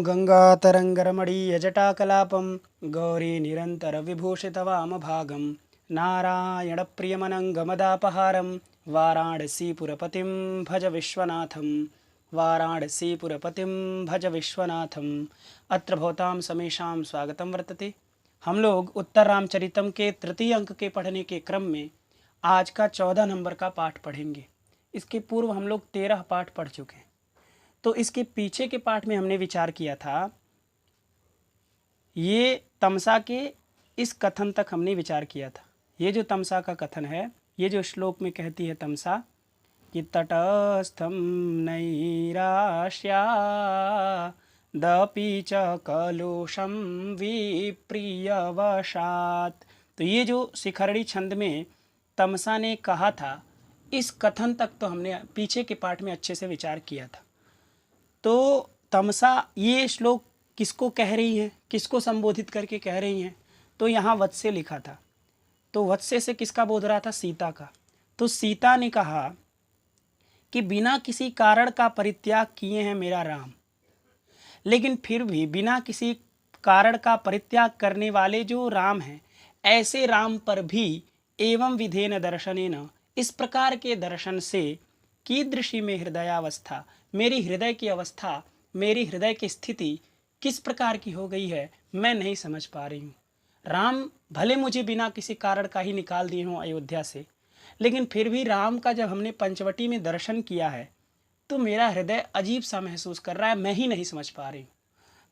गङ्गातरङ्गरमणीयजटाकलापं गौरीनिरन्तरविभूषितवामभागं नारायणप्रियमनङ्गमदापहारं वाराणसीपुरपतिं भज विश्वनाथं वाराणसीपुरपतिं भज विश्वनाथम। अत्र भवतां समेषां स्वागतम वर्तते। हम लोग उत्तर रामचरितम के तृतीय अंक के पढ़ने के क्रम में आज का 14 नंबर का पाठ पढ़ेंगे। इसके पूर्व हम लोग 13 पाठ पढ़ चुके हैं। तो इसके पीछे के पाठ में हमने विचार किया था, ये तमसा के इस कथन तक हमने विचार किया था। ये जो तमसा का कथन है, ये जो श्लोक में कहती है तमसा कि तटस्थम नैराश्या दपि च कलुषम विप्रियवशात। तो ये जो शिखरणी छंद में तमसा ने कहा था, इस कथन तक तो हमने पीछे के पाठ में अच्छे से विचार किया था। तो तमसा ये श्लोक किसको कह रही है, किसको संबोधित करके कह रही हैं? तो यहाँ वत्से लिखा था, तो वत्से से किसका बोध रहा था? सीता का। तो सीता ने कहा कि बिना किसी कारण का परित्याग किए हैं मेरा राम, लेकिन फिर भी बिना किसी कारण का परित्याग करने वाले जो राम हैं, ऐसे राम पर भी एवं विधेन दर्शनेन, इस प्रकार के दर्शन से कीदृशी में हृदयावस्था, मेरी हृदय की अवस्था, मेरी हृदय की स्थिति किस प्रकार की हो गई है, मैं नहीं समझ पा रही हूँ। राम भले मुझे बिना किसी कारण का ही निकाल दिए हों अयोध्या से, लेकिन फिर भी राम का जब हमने पंचवटी में दर्शन किया है तो मेरा हृदय अजीब सा महसूस कर रहा है, मैं ही नहीं समझ पा रही हूँ।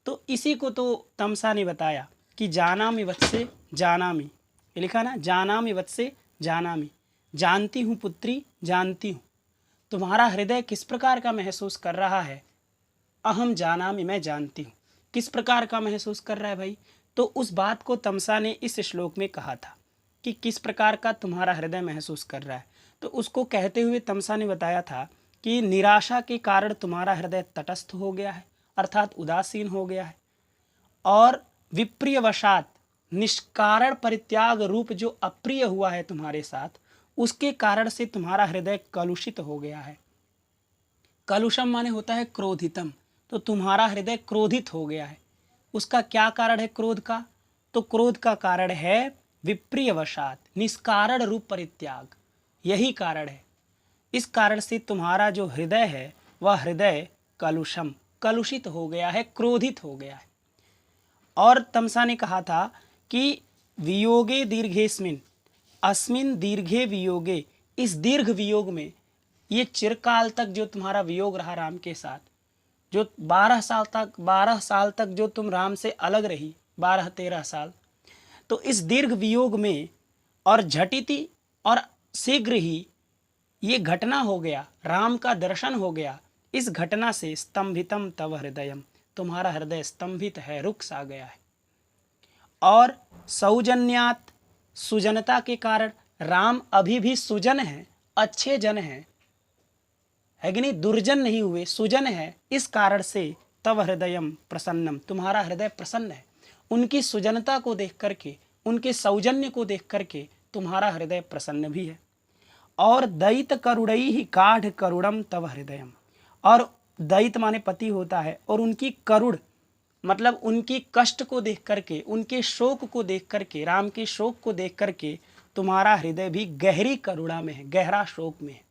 तो इसी को तो तमसा ने बताया कि जानामि वत्से जानामि, ये लिखा ना, जानामि वत्से जानामि, जानती हूँ पुत्री, जानती हूँ तुम्हारा हृदय किस प्रकार का महसूस कर रहा है। अहम जानामि, मैं जानती हूँ। किस प्रकार का महसूस कर रहा है भाई? तो उस बात को तमसा ने इस श्लोक में कहा था कि किस प्रकार का तुम्हारा हृदय महसूस कर रहा है। तो उसको कहते हुए तमसा ने बताया था कि निराशा के कारण तुम्हारा हृदय तटस्थ हो गया है, अर्थात उदासीन हो गया है, और विप्रियवशात, निष्कारण परित्याग रूप जो अप्रिय हुआ है तुम्हारे साथ, उसके कारण से तुम्हारा हृदय कलुषित हो गया है। कलुषम माने होता है क्रोधितम, तो तुम्हारा हृदय क्रोधित हो गया है। उसका क्या कारण है क्रोध का? तो क्रोध का कारण है विप्रियवशात, निष्कारण रूप परित्याग, यही कारण है। इस कारण से तुम्हारा जो हृदय है वह हृदय कलुषम, कलुषित हो गया है, क्रोधित हो गया है। और तमसा ने कहा था कि वियोगे दीर्घेस्मिन, अस्मिन दीर्घे वियोगे, इस दीर्घ वियोग में, ये चिरकाल तक जो तुम्हारा वियोग रहा राम के साथ, जो 12 साल तक जो तुम राम से अलग रही, 12-13 साल, तो इस दीर्घ वियोग में और झटिति और शीघ्र ही ये घटना हो गया, राम का दर्शन हो गया। इस घटना से स्तंभितम तव हृदयम, तुम्हारा हृदय स्तंभित है, रुक सा गया है। और सौजन्यात, सुजनता के कारण, राम अभी भी सुजन है, अच्छे जन हैं, है कि नहीं, दुर्जन नहीं हुए, सुजन है। इस कारण से तव हृदयम प्रसन्नम, तुम्हारा हृदय प्रसन्न है। उनकी सुजनता को देख करके, उनके सौजन्य को देख करके तुम्हारा हृदय प्रसन्न भी है। और दैत करुणई ही काढ़ करुणम तव हृदयम, और दैत माने पति होता है, और उनकी करुण मतलब उनकी कष्ट को देख करके, उनके शोक को देख करके, राम के शोक को देख करके तुम्हारा हृदय भी गहरी करुणा में है, गहरा शोक में है।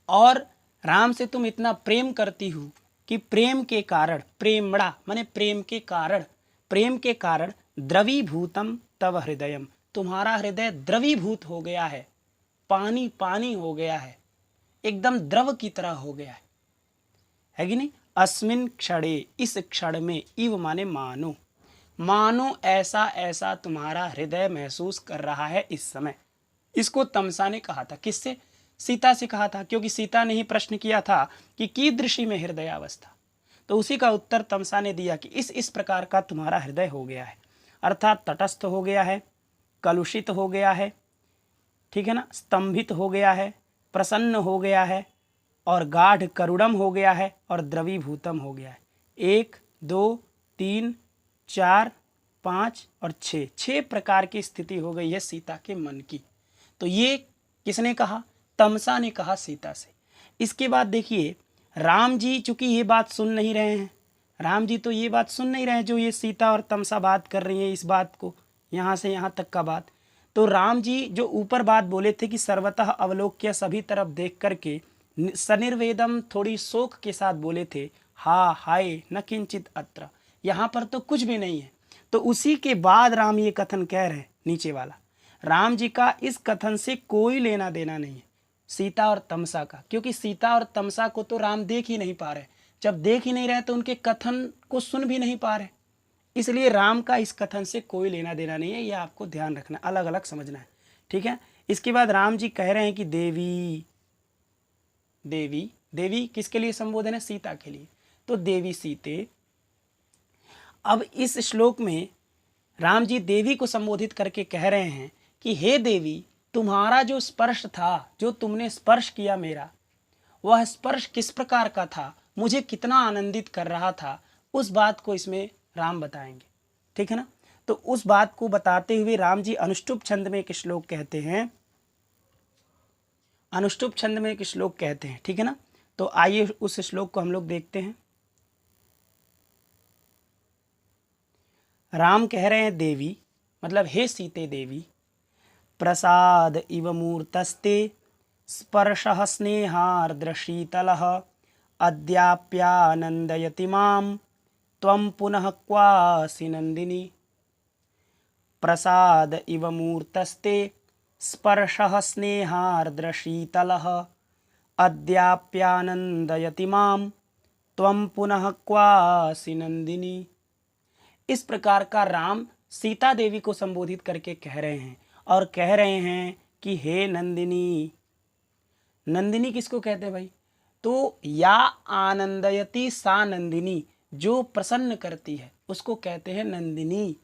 और राम से तुम इतना प्रेम करती हो कि प्रेम के कारण, प्रेमड़ा माने प्रेम के कारण, प्रेम के कारण द्रवीभूतम तव हृदयम, तुम्हारा हृदय द्रवीभूत हो गया है, पानी पानी हो गया है, एकदम द्रव की तरह हो गया है कि नहीं। अस्मिन क्षणे, इस क्षण में, इव माने मानो, मानो ऐसा ऐसा तुम्हारा हृदय महसूस कर रहा है इस समय। इसको तमसा ने कहा था, किससे? सीता से कहा था, क्योंकि सीता ने ही प्रश्न किया था कि कीदृशी में हृदयावस्था। तो उसी का उत्तर तमसा ने दिया कि इस प्रकार का तुम्हारा हृदय हो गया है, अर्थात तटस्थ हो गया है, कलुषित हो गया है, ठीक है ना, स्तंभित हो गया है, प्रसन्न हो गया है, और गाढ़ करुणम हो गया है, और द्रवीभूतम हो गया है। 1 2 3 4 5 और 6 प्रकार की स्थिति हो गई है सीता के मन की। तो ये किसने कहा? तमसा ने कहा सीता से। इसके बाद देखिए, राम जी चूंकि ये बात सुन नहीं रहे हैं, राम जी तो ये बात सुन नहीं रहे जो ये सीता और तमसा बात कर रही हैं, इस बात को, यहाँ से यहाँ तक का बात। तो राम जी जो ऊपर बात बोले थे कि सर्वतः अवलोक्य, सभी तरफ देख करके, सनिर्वेदम, थोड़ी शोक के साथ बोले थे, हा हाय न किंचित अत्र, यहाँ पर तो कुछ भी नहीं है। तो उसी के बाद राम ये कथन कह रहे हैं नीचे वाला। राम जी का इस कथन से कोई लेना देना नहीं है सीता और तमसा का, क्योंकि सीता और तमसा को तो राम देख ही नहीं पा रहे। जब देख ही नहीं रहे तो उनके कथन को सुन भी नहीं पा रहे, इसलिए राम का इस कथन से कोई लेना देना नहीं है। ये आपको ध्यान रखना, अलग अलग समझना है, ठीक है। इसके बाद राम जी कह रहे हैं कि देवी, देवी, देवी किसके लिए संबोधन है? सीता के लिए। तो देवी सीते, अब इस श्लोक में राम जी देवी को संबोधित करके कह रहे हैं कि हे देवी, तुम्हारा जो स्पर्श था, जो तुमने स्पर्श किया मेरा, वह स्पर्श किस प्रकार का था, मुझे कितना आनंदित कर रहा था, उस बात को इसमें राम बताएंगे, ठीक है ना। तो उस बात को बताते हुए राम जी अनुष्टुप छंद में एक श्लोक कहते हैं, अनुष्टुप छंद में एक श्लोक कहते हैं, ठीक है ना। तो आइए उस श्लोक को हम लोग देखते हैं। राम कह रहे हैं देवी, मतलब हे सीते देवी, प्रसाद इव मूर्तस्ते स्पर्शः स्नेहार्द्र शीतलः अद्याप्यानंदयति मां त्वं पुनः क्वासि नंदिनी। प्रसाद इव मूर्तस्ते स्पर्शः स्नेहार्द्र शीतलः अद्याप्यानंदयति मां त्वं पुनः क्वासि नंदिनी। इस प्रकार का राम सीता देवी को संबोधित करके कह रहे हैं, और कह रहे हैं कि हे नंदिनी। नंदिनी किसको कहते हैं भाई? तो या आनंदयति सा नंदिनी, जो प्रसन्न करती है उसको कहते हैं नंदिनी।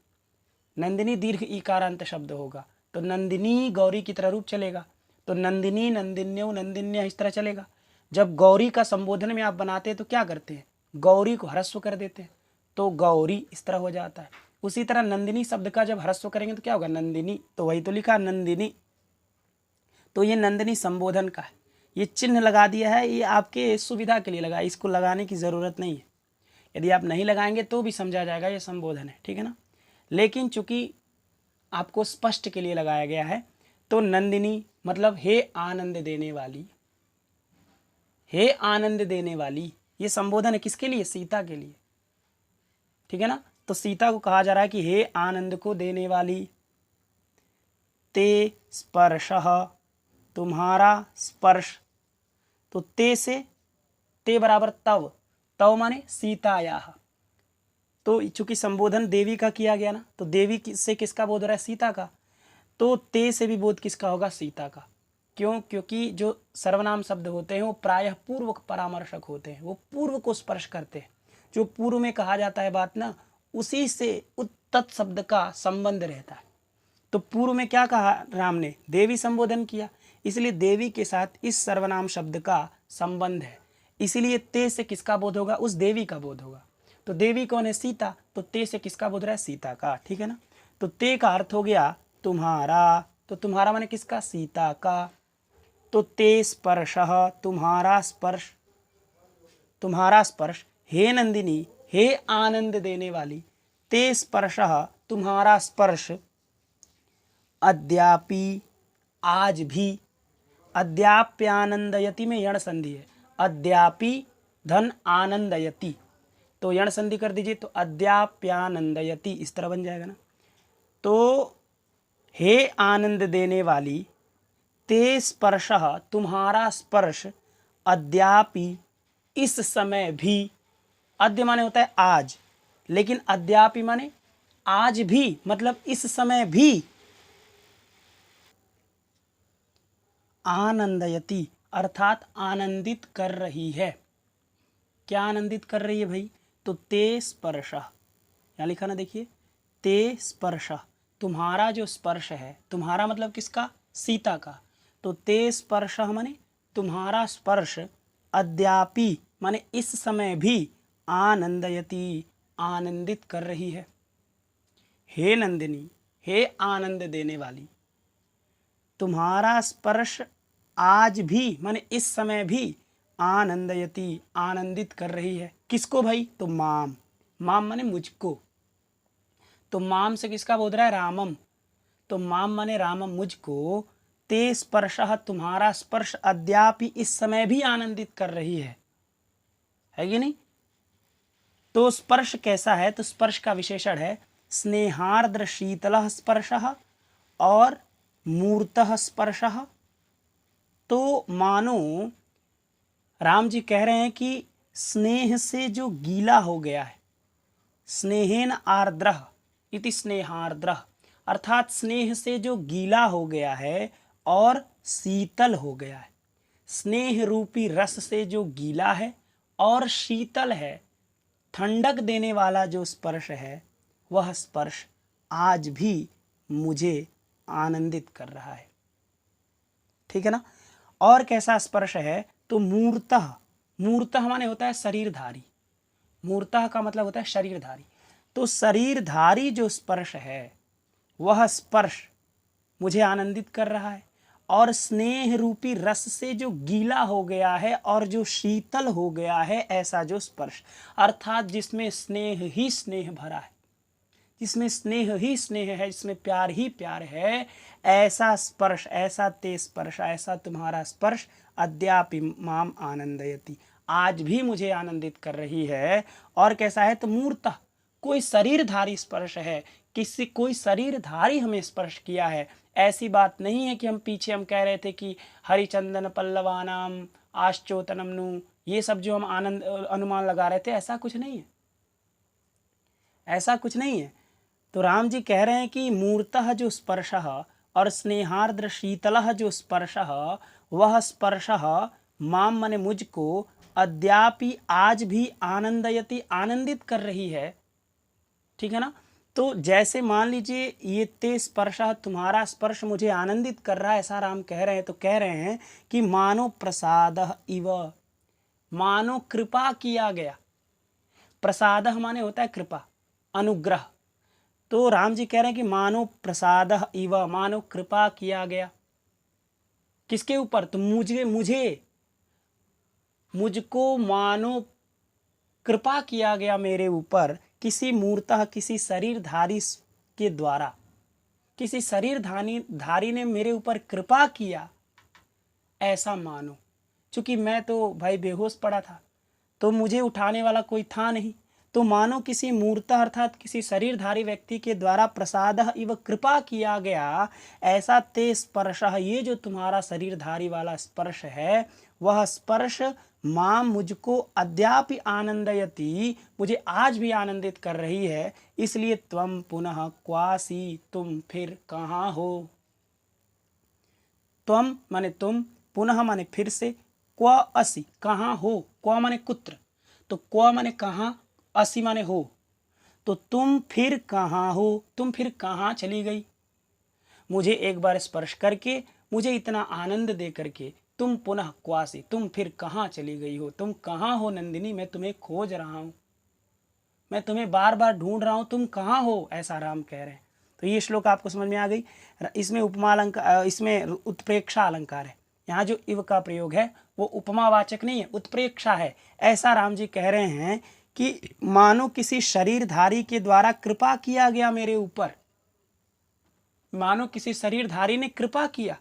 नंदिनी दीर्घ इकारांत शब्द होगा, तो नंदिनी गौरी की तरह रूप चलेगा, तो नंदिनी, नंदिन्यो, नंदिन्य इस तरह चलेगा। जब गौरी का संबोधन में आप बनाते हैं तो क्या करते हैं? गौरी को ह्रस्व कर देते हैं, तो गौरी इस तरह हो जाता है। उसी तरह नंदिनी शब्द का जब ह्रस्व करेंगे तो क्या होगा? नंदिनी। तो वही तो लिखा नंदिनी। तो ये नंदिनी संबोधन का है, ये चिन्ह लगा दिया है, ये आपके सुविधा के लिए लगा, इसको लगाने की ज़रूरत नहीं है। यदि आप नहीं लगाएंगे तो भी समझा जाएगा ये संबोधन है, ठीक है ना। लेकिन चूंकि आपको स्पष्ट के लिए लगाया गया है, तो नंदिनी मतलब हे आनंद देने वाली, हे आनंद देने वाली, ये संबोधन है किसके लिए? सीता के लिए, ठीक है ना। तो सीता को कहा जा रहा है कि हे आनंद को देने वाली, ते स्पर्शः, तुम्हारा स्पर्श। तो ते से, ते बराबर तव, तव माने सीताया। तो चूंकि संबोधन देवी का किया गया ना, तो देवी से किसका बोध हो रहा है? सीता का। तो ते से भी बोध किसका होगा? सीता का। क्यों? क्योंकि जो सर्वनाम शब्द होते हैं वो प्रायः पूर्व परामर्शक होते हैं, वो पूर्व को स्पर्श करते हैं। जो पूर्व में कहा जाता है बात ना, उसी से तत् शब्द का संबंध रहता है। तो पूर्व में क्या कहा राम ने? देवी संबोधन किया, इसलिए देवी के साथ इस सर्वनाम शब्द का संबंध है, इसीलिए ते से किसका बोध होगा? उस देवी का बोध होगा। तो देवी कौन है? सीता। तो ते से किसका बोध रहा है? सीता का, ठीक है ना। तो ते का अर्थ हो गया तुम्हारा, तो तुम्हारा माने किसका? सीता का। तो ते स्पर्शः, तुम्हारा स्पर्श, तुम्हारा स्पर्श, हे नंदिनी, हे आनंद देने वाली, ते स्पर्शः, तुम्हारा स्पर्श, अद्यापि, आज भी, अद्याप्यानंदयति में यण संधि है, अद्यापि धन आनंदयति, तो यण संधि कर दीजिए, तो अद्याप्यानंदयति इस तरह बन जाएगा ना। तो हे आनंद देने वाली, ते स्पर्शः, तुम्हारा स्पर्श, अद्यापि, इस समय भी, अद्य माने होता है आज, लेकिन अद्यापि माने आज भी, मतलब इस समय भी, आनंदयति अर्थात आनंदित कर रही है। क्या आनंदित कर रही है भाई? तो ते स्पर्श, यहाँ लिखा ना, देखिए, ते स्पर्श, तुम्हारा जो स्पर्श है, तुम्हारा मतलब किसका? सीता का। तो ते स्पर्श माने तुम्हारा स्पर्श, अद्यापि माने इस समय भी, आनंदयति आनंदित कर रही है। हे नंदिनी, हे आनंद देने वाली, तुम्हारा स्पर्श आज भी माने इस समय भी, आनंदयति आनंदित कर रही है। किसको भाई? तो माम, माम माने मुझको, तो माम से किसका बोल रहा है? रामम। तो माम माने रामम, मुझको, ते स्पर्शः तुम्हारा स्पर्श अद्यापि इस समय भी आनंदित कर रही है कि नहीं? तो स्पर्श कैसा है? तो स्पर्श का विशेषण है स्नेहार्द्र शीतलः स्पर्शः और मूर्तः स्पर्शः। तो मानो राम जी कह रहे हैं कि स्नेह से जो गीला हो गया है, स्नेहेन आर्द्रः इति स्नेहार्द्रः, अर्थात स्नेह से जो गीला हो गया है और शीतल हो गया है। स्नेह रूपी रस से जो गीला है और शीतल है, ठंडक देने वाला जो स्पर्श है, वह स्पर्श आज भी मुझे आनंदित कर रहा है। ठीक है ना? और कैसा स्पर्श है? तो मूर्तः, मूर्तः माने होता है शरीरधारी, मूर्तः का मतलब होता है शरीरधारी। तो शरीरधारी जो स्पर्श है वह स्पर्श मुझे आनंदित कर रहा है, और स्नेह रूपी रस से जो गीला हो गया है और जो शीतल हो गया है, ऐसा जो स्पर्श, अर्थात जिसमें स्नेह ही स्नेह भरा है, जिसमें स्नेह ही स्नेह है, जिसमें प्यार ही प्यार है, ऐसा स्पर्श, ऐसा ते स्पर्श, ऐसा तुम्हारा स्पर्श अद्यापि माम आनंदयति, आज भी मुझे आनंदित कर रही है। और कैसा है? तो मूर्तः, कोई शरीरधारी स्पर्श है, किसी कोई शरीरधारी हमें स्पर्श किया है। ऐसी बात नहीं है कि हम पीछे हम कह रहे थे कि हरिचंदन पल्लवानाम आश्चोतनम नु, ये सब जो हम आनंद अनुमान लगा रहे थे, ऐसा कुछ नहीं है, ऐसा कुछ नहीं है। तो राम जी कह रहे हैं कि मूर्तः जो स्पर्शः और स्नेहार्द्र शीतलः जो स्पर्शः, वह स्पर्शः माम मने मुझको अद्यापि आज भी आनंदयति आनंदित कर रही है। ठीक है ना? तो जैसे मान लीजिए ये ते स्पर्शः, तुम्हारा स्पर्श मुझे आनंदित कर रहा है, ऐसा राम कह रहे हैं। तो कह रहे हैं कि मानो प्रसादः इव, मानो कृपा किया गया। प्रसादः माने होता है कृपा, अनुग्रह। तो राम जी कह रहे हैं कि मानो प्रसादः इव, मानो कृपा किया गया। किसके ऊपर? तो मुझको मानो कृपा किया गया मेरे ऊपर, किसी मूर्तः, किसी शरीरधारी के द्वारा, किसी शरीरधारी ने मेरे ऊपर कृपा किया, ऐसा मानो। क्योंकि मैं तो भाई बेहोश पड़ा था, तो मुझे उठाने वाला कोई था नहीं। तो मानो किसी मूर्तः अर्थात किसी शरीरधारी व्यक्ति के द्वारा प्रसादः इव कृपा किया गया, ऐसा ते स्पर्शः, ये जो तुम्हारा शरीरधारी वाला स्पर्श है, वह स्पर्श मां मुझको अद्यापि आनंदयति, मुझे आज भी आनंदित कर रही है। इसलिए त्वम पुनः क्वासी, तुम फिर कहाँ हो? त्वम माने तुम, पुनः माने फिर से, क्व असि कहाँ हो, क्व माने कुत्र, तो क्व माने कहाँ, असि माने हो, तो तुम फिर कहाँ हो, तुम फिर कहाँ चली गई? मुझे एक बार स्पर्श करके, मुझे इतना आनंद दे करके तुम पुनः क्वासी, तुम फिर कहाँ चली गई हो? तुम कहाँ हो नंदिनी? मैं तुम्हें खोज रहा हूँ, मैं तुम्हें बार बार ढूंढ रहा हूँ, तुम कहाँ हो? ऐसा राम कह रहे हैं। तो ये श्लोक आपको समझ में आ गई। इसमें उपमा अलंकार, इसमें उत्प्रेक्षा अलंकार है। यहाँ जो इव का प्रयोग है वो उपमावाचक नहीं है, उत्प्रेक्षा है। ऐसा राम जी कह रहे हैं कि मानो किसी शरीरधारी के द्वारा कृपा किया गया मेरे ऊपर, मानो किसी शरीरधारी ने कृपा किया।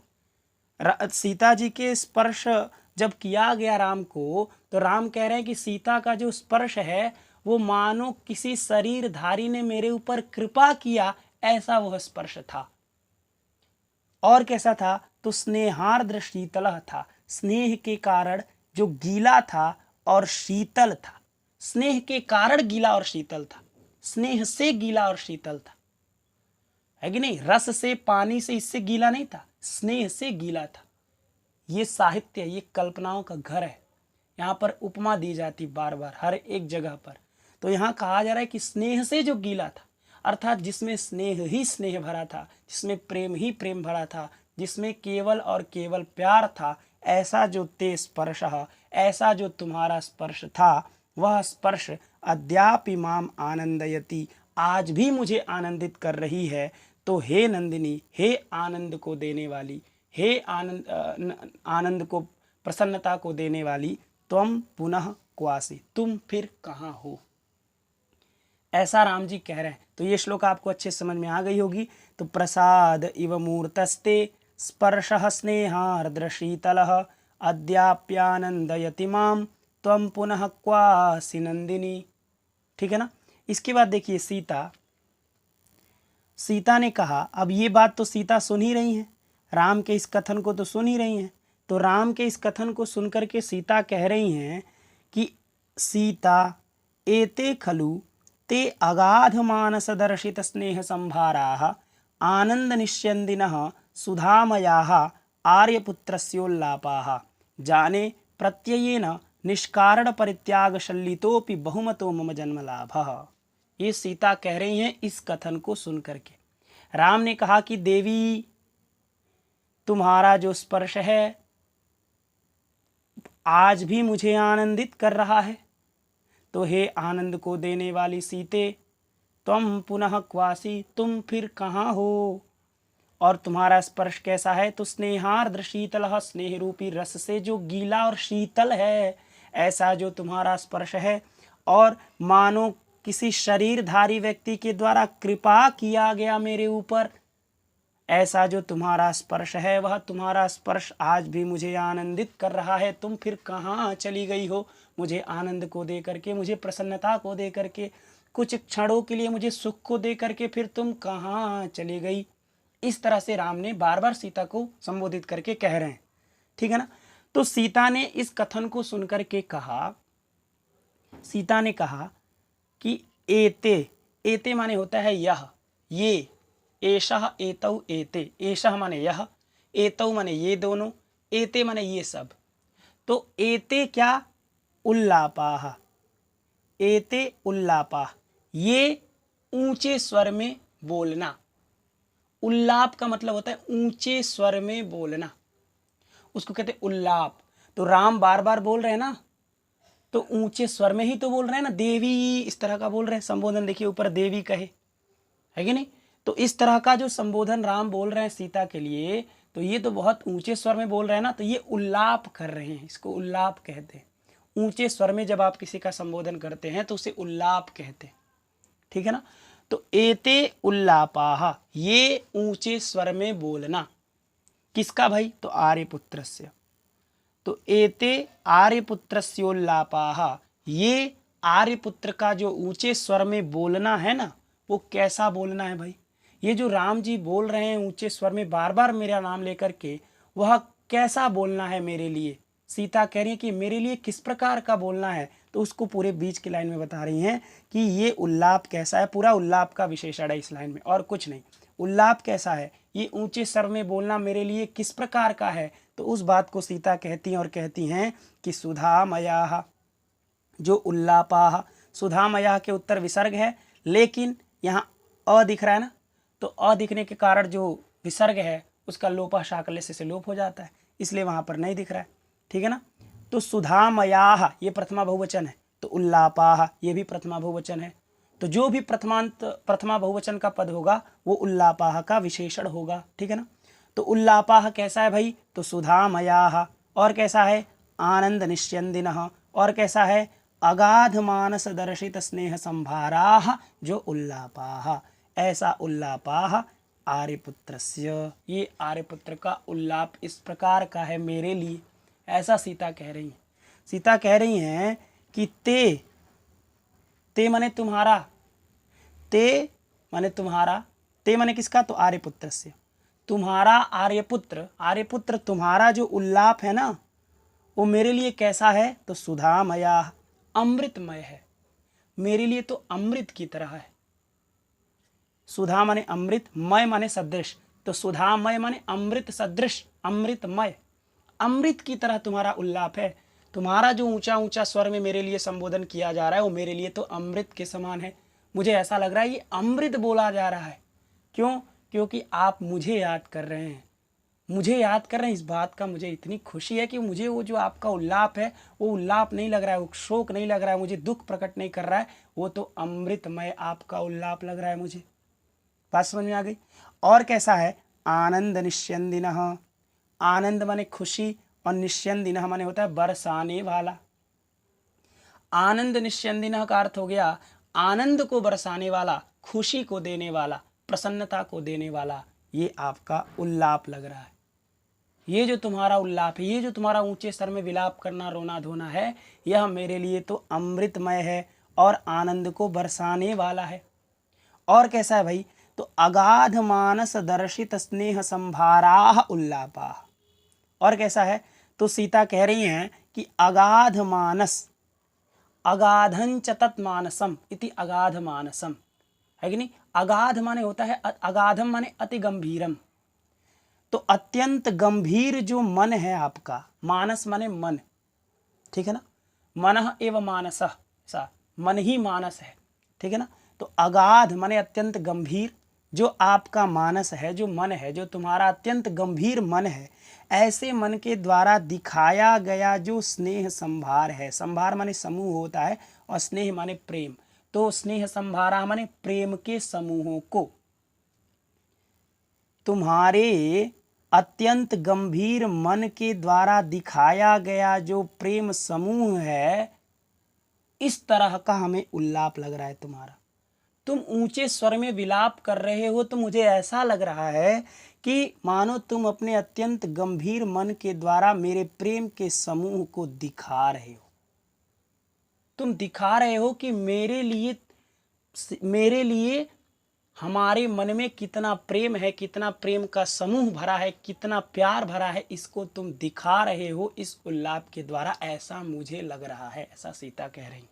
सीता जी के स्पर्श जब किया गया राम को, तो राम कह रहे हैं कि सीता का जो स्पर्श है वो मानो किसी शरीरधारी ने मेरे ऊपर कृपा किया, ऐसा वह स्पर्श था। और कैसा था? तो स्नेहार्द्र शीतलः था, स्नेह के कारण जो गीला था और शीतल था, स्नेह के कारण गीला और शीतल था, स्नेह से गीला और शीतल था, है कि नहीं? रस से, पानी से, इससे गीला नहीं था, स्नेह से गीला था। ये साहित्य, ये कल्पनाओं का घर है। यहाँ पर उपमा दी जाती बार बार हर एक जगह पर। तो यहाँ कहा जा रहा है कि स्नेह से जो गीला था, अर्थात जिसमें स्नेह ही स्नेह भरा था, जिसमें प्रेम ही प्रेम भरा था, जिसमें केवल और केवल प्यार था, ऐसा जो ते स्पर्शः, ऐसा जो तुम्हारा स्पर्श था, वह स्पर्श अद्यापि माम आनंदयति, आज भी मुझे आनंदित कर रही है। तो हे नंदिनी, हे आनंद को देने वाली, हे आनंद को, प्रसन्नता को देने वाली, त्वम पुनः क्वासी, तुम फिर कहाँ हो? ऐसा राम जी कह रहे हैं। तो ये श्लोक आपको अच्छे समझ में आ गई होगी। तो प्रसाद इव मूर्तस्ते स्पर्शः स्नेहार्द्र शीतलः अद्याप्यानंदयति माम त्वं पुनः क्वासि नंदिनी। ठीक है ना। इसके बाद देखिए सीता ने कहा, अब ये बात तो सीता सुन ही रही हैं, राम के इस कथन को तो सुन ही रही हैं। तो राम के इस कथन को सुनकर के सीता कह रही हैं कि सीता एते खलु ते अगाध मानस दर्शित स्नेह संभाराः आनंद निश्यन्दिनः सुधामयाः आर्यपुत्रस्योल्लापाः जाने प्रत्ययेन निष्कारण परित्याग शल्लितोपि बहुमतो मम जन्मलाभः। ये सीता कह रही हैं इस कथन को सुन करके। राम ने कहा कि देवी, तुम्हारा जो स्पर्श है आज भी मुझे आनंदित कर रहा है। तो हे आनंद को देने वाली सीते, तुम पुनः क्वासी, तुम फिर कहाँ हो, और तुम्हारा स्पर्श कैसा है? तो स्नेहार्द्र शीतल, स्नेह रूपी रस से जो गीला और शीतल है, ऐसा जो तुम्हारा स्पर्श है, और मानो किसी शरीरधारी व्यक्ति के द्वारा कृपा किया गया मेरे ऊपर, ऐसा जो तुम्हारा स्पर्श है, वह तुम्हारा स्पर्श आज भी मुझे आनंदित कर रहा है। तुम फिर कहाँ चली गई हो? मुझे आनंद को दे करके, मुझे प्रसन्नता को दे करके, कुछ क्षणों के लिए मुझे सुख को दे करके फिर तुम कहाँ चली गई? इस तरह से राम ने बार बार सीता को संबोधित करके कह रहे हैं। ठीक है ना। तो सीता ने इस कथन को सुनकर के कहा, सीता ने कहा कि एते माने होता है यह, ये, एषः एतौ एते, एषः माने यह, एतौ माने ये दोनों, एते माने ये सब। तो एते क्या? उल्लापाः, एते उल्लापाः, ये ऊंचे स्वर में बोलना। उल्लाप का मतलब होता है ऊंचे स्वर में बोलना, उसको कहते हैं उल्लाप। तो राम बार बार बोल रहे हैं ना, तो ऊंचे स्वर में ही तो बोल रहे हैं ना, देवी इस तरह का बोल रहे हैं संबोधन। देखिए ऊपर देवी कहे, है कि नहीं। तो इस तरह का जो संबोधन राम बोल रहे हैं सीता के लिए, तो ये तो बहुत ऊंचे स्वर में बोल रहे हैं ना, तो ये उल्लाप कर रहे हैं, इसको उल्लाप कहते हैं। ऊंचे स्वर में जब आप किसी का संबोधन करते हैं तो उसे उल्लाप कहते हैं। ठीक है ना। तो एते उल्लापाः, ये ऊंचे स्वर में बोलना। किसका भाई? तो आर्यपुत्रस्य। तो एते आर्यपुत्रस्योल्लापाः, ये आर्यपुत्र का जो ऊंचे स्वर में बोलना है ना, वो कैसा बोलना है भाई? ये जो राम जी बोल रहे हैं ऊंचे स्वर में बार बार मेरा नाम लेकर के, वह कैसा बोलना है मेरे लिए? सीता कह रही है कि मेरे लिए किस प्रकार का बोलना है। तो उसको पूरे बीच की लाइन में बता रही हैं कि ये उल्लाप कैसा है। पूरा उल्लाप का विशेषण है इस लाइन में, और कुछ नहीं। उल्लाप कैसा है, ये ऊंचे स्वर में बोलना मेरे लिए किस प्रकार का है। तो उस बात को सीता कहती हैं और कहती हैं कि सुधामयाः, जो उल्लापाः, सुधामयाः के उत्तर विसर्ग है, लेकिन यहाँ अ दिख रहा है ना, तो अ दिखने के कारण जो विसर्ग है उसका लोपः शाकल्य से लोप हो जाता है, इसलिए वहाँ पर नहीं दिख रहा है। ठीक है ना। तो सुधामयाः ये प्रथमा बहुवचन है, तो उल्लापाः ये भी प्रथमा बहुवचन है। तो जो भी प्रथमा बहुवचन का पद होगा वो उल्लापाः का विशेषण होगा। ठीक है ना। तो उल्लापाः कैसा है भाई? तो सुधामयाः, और कैसा है? आनंद निश्यन्दिनः, और कैसा है? अगाध मानस दर्शित स्नेह संभाराः, जो उल्लापाः, ऐसा उल्लापाः आर्यपुत्रस्य, ये आर्यपुत्र का उल्लाप इस प्रकार का है मेरे लिए। ऐसा सीता कह रही हैं। सीता कह रही हैं कि ते माने तुम्हारा, ते माने तुम्हारा, ते माने किसका? तो आर्यपुत्र से। तुम्हारा आर्यपुत्र, आर्यपुत्र तुम्हारा जो उल्लाप है ना, वो मेरे लिए कैसा है? तो सुधामया, अमृतमय है, मेरे लिए तो अमृत की तरह है। सुधा माने अमृत, मय माने सदृश, तो सुधामय माने अमृत सदृश, अमृतमय, अमृत की तरह तुम्हारा उल्लाप है। तुम्हारा जो ऊंचा ऊंचा स्वर में मेरे लिए संबोधन किया जा रहा है वो मेरे लिए तो अमृत के समान है। मुझे ऐसा लग रहा है ये अमृत बोला जा रहा है। क्यों? क्योंकि आप मुझे याद कर रहे हैं, मुझे याद कर रहे हैं। इस बात का मुझे इतनी खुशी है कि मुझे वो जो आपका उल्लाप है वो उल्लाप नहीं लग रहा है, वो शोक नहीं लग रहा है, मुझे दुख प्रकट नहीं कर रहा है, वो तो अमृतमय आपका उल्लाप लग रहा है मुझे। बात समझ में आ गई। और कैसा है? आनंद निश्यन्दिनः, आनंद माने खुशी और निश्यन्दिनः माने होता है बरसाने वाला। आनंद निश्यन्दिनः का अर्थ हो गया आनंद को बरसाने वाला, खुशी को देने वाला, प्रसन्नता को देने वाला, ये आपका उल्लाप लग रहा है। ये जो तुम्हारा उल्लाप है, ये जो तुम्हारा ऊंचे स्तर में विलाप करना, रोना धोना है, यह मेरे लिए तो अमृतमय है और आनंद को बरसाने वाला है। और कैसा है भाई, तो अगाध मानस दर्शित स्नेह संभाराह उल्लापा। और कैसा है, तो सीता कह रही हैं कि अगाध मानस, अगाधं च तत् मानसम इति अगाध मानसम, है कि नहीं। अगाध माने होता है, अगाधम माने अति गंभीरम, तो अत्यंत गंभीर जो मन है आपका, मानस माने मन, ठीक है ना, मनः एव मानसः, सा मन ही मानस है, ठीक है ना। तो अगाध माने अत्यंत गंभीर, जो आपका मानस है, जो मन है, जो तुम्हारा अत्यंत गंभीर मन है, ऐसे मन के द्वारा दिखाया गया जो स्नेह संभार है, संभार माने समूह होता है और स्नेह माने प्रेम, तो स्नेह संभारा माने प्रेम के समूहों को, तुम्हारे अत्यंत गंभीर मन के द्वारा दिखाया गया जो प्रेम समूह है, इस तरह का हमें उल्लाप लग रहा है तुम्हारा। तुम ऊंचे स्वर में विलाप कर रहे हो, तो मुझे ऐसा लग रहा है कि मानो तुम अपने अत्यंत गंभीर मन के द्वारा मेरे प्रेम के समूह को दिखा रहे हो। तुम दिखा रहे हो कि मेरे लिए हमारे मन में कितना प्रेम है, कितना प्रेम का समूह भरा है, कितना प्यार भरा है, इसको तुम दिखा रहे हो इस उल्लाप के द्वारा, ऐसा मुझे लग रहा है, ऐसा सीता कह रही,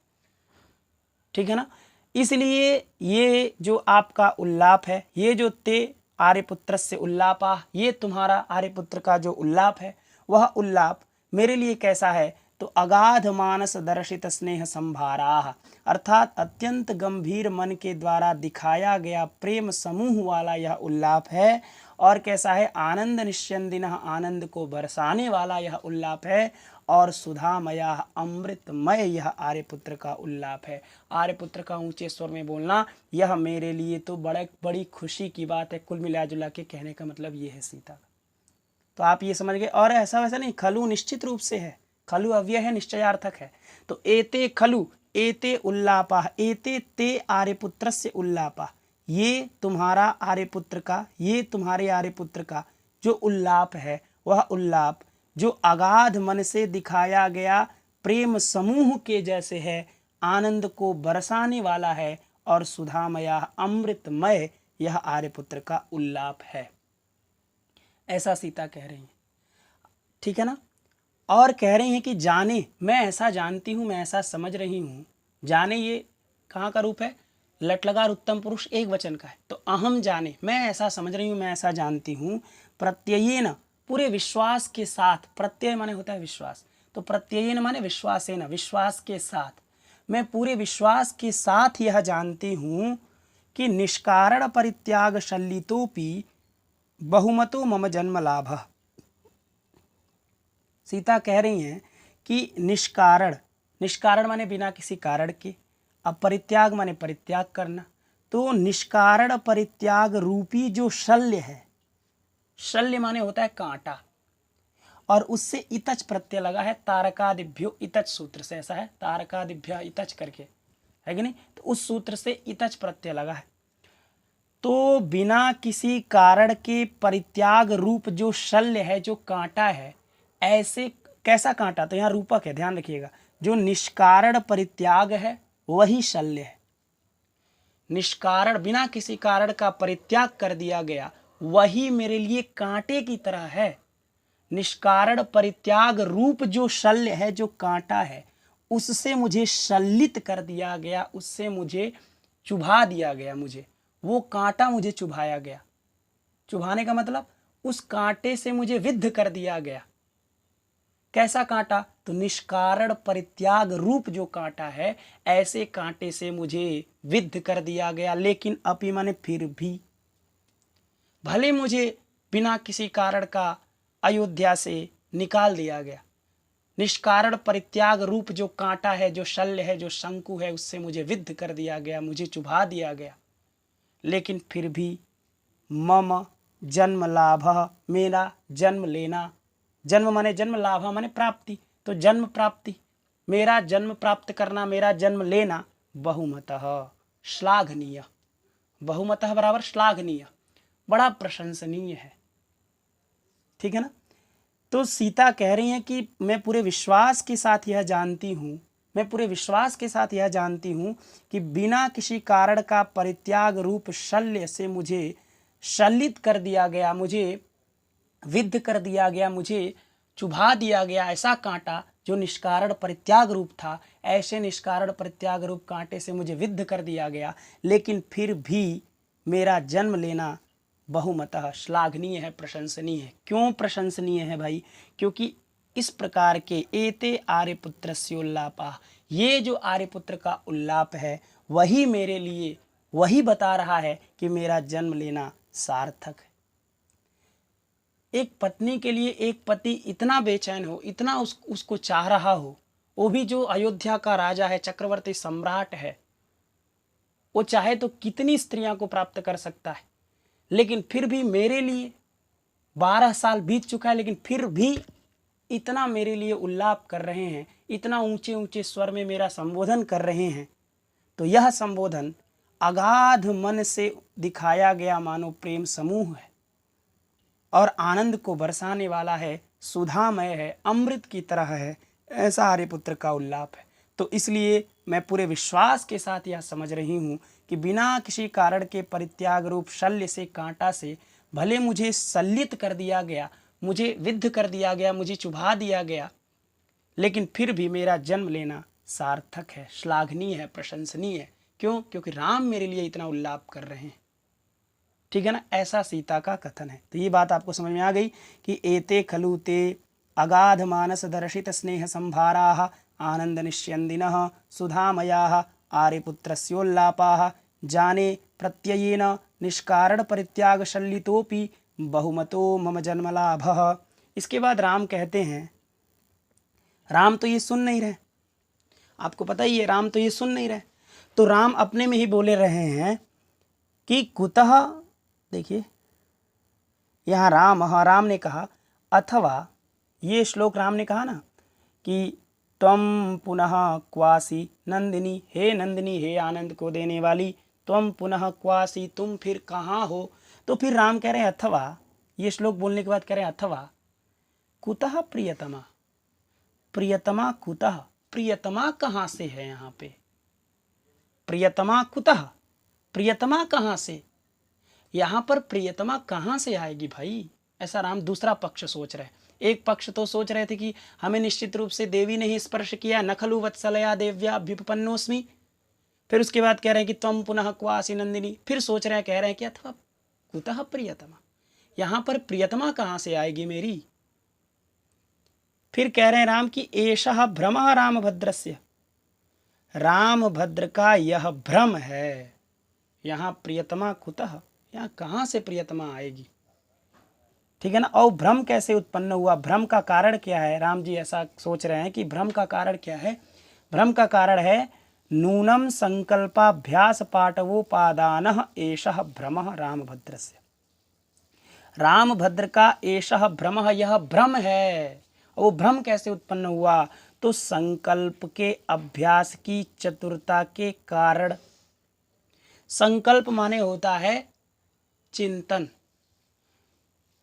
ठीक है ना। इसलिए ये जो आपका उल्लाप है, ये जो ते आर्यपुत्र से उल्लापा, ये तुम्हारा आर्यपुत्र का जो उल्लाप है, वह उल्लाप मेरे लिए कैसा है, तो अगाध मानस दर्शित स्नेह संभाराह, अर्थात अत्यंत गंभीर मन के द्वारा दिखाया गया प्रेम समूह वाला यह उल्लाप है। और कैसा है, आनंद निश्चंदिनः, आनंद को बरसाने वाला यह उल्लाप है। और सुधामया अमृतमय यह आर्यपुत्र का उल्लाप है। आर्यपुत्र का ऊंचे स्वर में बोलना, यह मेरे लिए तो बड़ी खुशी की बात है। कुल मिला जुला के कहने का मतलब ये है सीता। तो आप ये समझ गए। और ऐसा वैसा नहीं, खलु निश्चित रूप से है, खलु अव्यय है, निश्चयार्थक है। तो एते खलु, एते उल्लापा, एते ते आर्यपुत्रस्य उल्लापा, ये तुम्हारा आर्यपुत्र का, ये तुम्हारे आर्यपुत्र का जो उल्लाप है, वह उल्लाप जो अगाध मन से दिखाया गया प्रेम समूह के जैसे है, आनंद को बरसाने वाला है और सुधामया अमृतमय यह आर्यपुत्र का उल्लाप है। ऐसा सीता कह रही है, ठीक है ना। और कह रही हैं कि जाने, मैं ऐसा जानती हूँ, मैं ऐसा समझ रही हूँ। जाने ये कहाँ का रूप है, लटलगार उत्तम पुरुष एक वचन का है। तो अहम जाने, मैं ऐसा समझ रही हूँ, मैं ऐसा जानती हूँ। प्रत्ययेन, पूरे विश्वास के साथ, प्रत्यय माने होता है विश्वास, तो प्रत्ययेन माने विश्वासेन, विश्वास के साथ, मैं पूरे विश्वास के साथ यह जानती हूँ कि निष्कारण परित्याग शल्लितोपि बहुमतो मम जन्म लाभ। सीता कह रही हैं कि निष्कारण, निष्कारण माने बिना किसी कारण के, अब परित्याग माने परित्याग करना, तो निष्कारण परित्याग रूपी जो शल्य है, शल्य माने होता है कांटा, और उससे इतच प्रत्यय लगा है, तारकादिभ्यो इतच सूत्र से, ऐसा है तारकादिभ्य इतच करके, है कि नहीं। तो उस सूत्र से इतच प्रत्यय लगा है। तो बिना किसी कारण के परित्याग रूप जो शल्य है, जो कांटा है, ऐसे कैसा कांटा, तो यहाँ रूपक है, ध्यान रखिएगा। जो निष्कारण परित्याग है वही शल्य है। निष्कारण, बिना किसी कारण का परित्याग कर दिया गया, वही मेरे लिए कांटे की तरह है। निष्कारण परित्याग रूप जो शल्य है, जो कांटा है, उससे मुझे शल्लित कर दिया गया, उससे मुझे चुभा दिया गया, मुझे वो कांटा मुझे चुभाया गया। चुभाने का मतलब उस कांटे से मुझे विद्ध कर दिया गया। कैसा कांटा, तो निष्कारण परित्याग रूप जो कांटा है, ऐसे कांटे से मुझे विद्ध कर दिया गया। लेकिन अपि माने फिर भी, भले मुझे बिना किसी कारण का अयोध्या से निकाल दिया गया, निष्कारण परित्याग रूप जो कांटा है, जो शल्य है, जो शंकु है, उससे मुझे विद्ध कर दिया गया, मुझे चुभा दिया गया, लेकिन फिर भी मम जन्म लाभ, मेरा जन्म लेना, जन्म माने जन्म, लाभ माने प्राप्ति, तो जन्म प्राप्ति, मेरा जन्म प्राप्त करना, मेरा जन्म लेना, बहुमतः श्लाघनीय, बहुमतः बराबर श्लाघनीय, बड़ा प्रशंसनीय है। ठीक है ना। तो सीता कह रही हैं कि मैं पूरे विश्वास के साथ यह जानती हूँ, मैं पूरे विश्वास के साथ यह जानती हूँ कि बिना किसी कारण का परित्याग रूप शल्य से मुझे शल्यित कर दिया गया, मुझे विद्ध कर दिया गया, मुझे चुभा दिया गया। ऐसा कांटा जो निष्कारण परित्याग रूप था, ऐसे निष्कारण परित्याग रूप कांटे से मुझे विद्ध कर दिया गया, लेकिन फिर भी मेरा जन्म लेना बहुमतः श्लाघनीय है, प्रशंसनीय है। क्यों प्रशंसनीय है भाई? क्योंकि इस प्रकार के एते आर्यपुत्रस्य उल्लापा, ये जो आर्यपुत्र का उल्लाप है वही मेरे लिए, वही बता रहा है कि मेरा जन्म लेना सार्थक है। एक पत्नी के लिए एक पति इतना बेचैन हो, इतना उसको चाह रहा हो, वो भी जो अयोध्या का राजा है, चक्रवर्ती सम्राट है, वो चाहे तो कितनी स्त्रियां को प्राप्त कर सकता है, लेकिन फिर भी मेरे लिए 12 साल बीत चुका है, लेकिन फिर भी इतना मेरे लिए उल्लाप कर रहे हैं, इतना ऊंचे ऊंचे स्वर में मेरा संबोधन कर रहे हैं। तो यह संबोधन अगाध मन से दिखाया गया मानो प्रेम समूह है और आनंद को बरसाने वाला है, सुधामय है, अमृत की तरह है, ऐसा आर्यपुत्र का उल्लाप है। तो इसलिए मैं पूरे विश्वास के साथ यह समझ रही हूँ कि बिना किसी कारण के परित्याग रूप शल्य से, कांटा से भले मुझे शल्यित कर दिया गया, मुझे विद्ध कर दिया गया, मुझे चुभा दिया गया, लेकिन फिर भी मेरा जन्म लेना सार्थक है, श्लाघनीय है, प्रशंसनीय है। क्यों? क्योंकि राम मेरे लिए इतना उल्लाप कर रहे हैं। ठीक है ना। ऐसा सीता का कथन है। तो ये बात आपको समझ में आ गई कि एते खलु ते अगाध मानस दर्शित स्नेह संभाराः आनंद निश्यन्दिनः सुधामयाः आर्यपुत्रस्योल्लापाः जाने प्रत्ययेन निष्कारण परित्याग शल्यितोपि बहुमतो मम जन्मलाभः। इसके बाद राम कहते हैं, राम तो ये सुन नहीं रहे, आपको पता ही है राम तो ये सुन नहीं रहे, तो राम अपने में ही बोले रहे हैं कि कुतः, देखिए यहाँ राम ने कहा अथवा, ये श्लोक राम ने कहा ना कि त्वं पुनः क्वासी नंदिनी, हे नंदिनी, हे आनंद को देने वाली, त्वं पुनः क्वासी, तुम फिर कहाँ हो। तो फिर राम कह रहे हैं अथवा, ये श्लोक बोलने के बाद कह रहे हैं अथवा कुतः प्रियतमा, प्रियतमा कुतः, प्रियतमा कहाँ से है यहाँ पे, प्रियतमा कुतः, प्रियतमा कहाँ से, यहाँ पर प्रियतमा कहाँ से आएगी भाई? ऐसा राम दूसरा पक्ष सोच रहे हैं। एक पक्ष तो सोच रहे थे कि हमें निश्चित रूप से देवी ने ही स्पर्श किया, न खलु वत्सलया देव्या अभ्युपन्नोस्मि। फिर उसके बाद कह रहे हैं कि त्वं पुनः क्वासी नंदिनी, फिर सोच रहे हैं, कह रहे हैं कि अथवा कुतः प्रियतमा, यहाँ पर प्रियतमा कहाँ से आएगी मेरी। फिर कह रहे हैं राम की एषः भ्रमः रामभद्रस्य, रामभद्र का यह भ्रम है, यहाँ प्रियतमा कुतः, यहाँ कहाँ से प्रियतमा आएगी। ठीक है ना। और भ्रम कैसे उत्पन्न हुआ, भ्रम का कारण क्या है? राम जी ऐसा सोच रहे हैं कि भ्रम का कारण क्या है। भ्रम का कारण है नूनम संकल्पाभ्यास पाटवोपादानः एषः भ्रमः रामभद्रस्य, रामभद्र का एषः भ्रमः, यह भ्रम है। वो भ्रम कैसे उत्पन्न हुआ? तो संकल्प के अभ्यास की चतुरता के कारण। संकल्प माने होता है चिंतन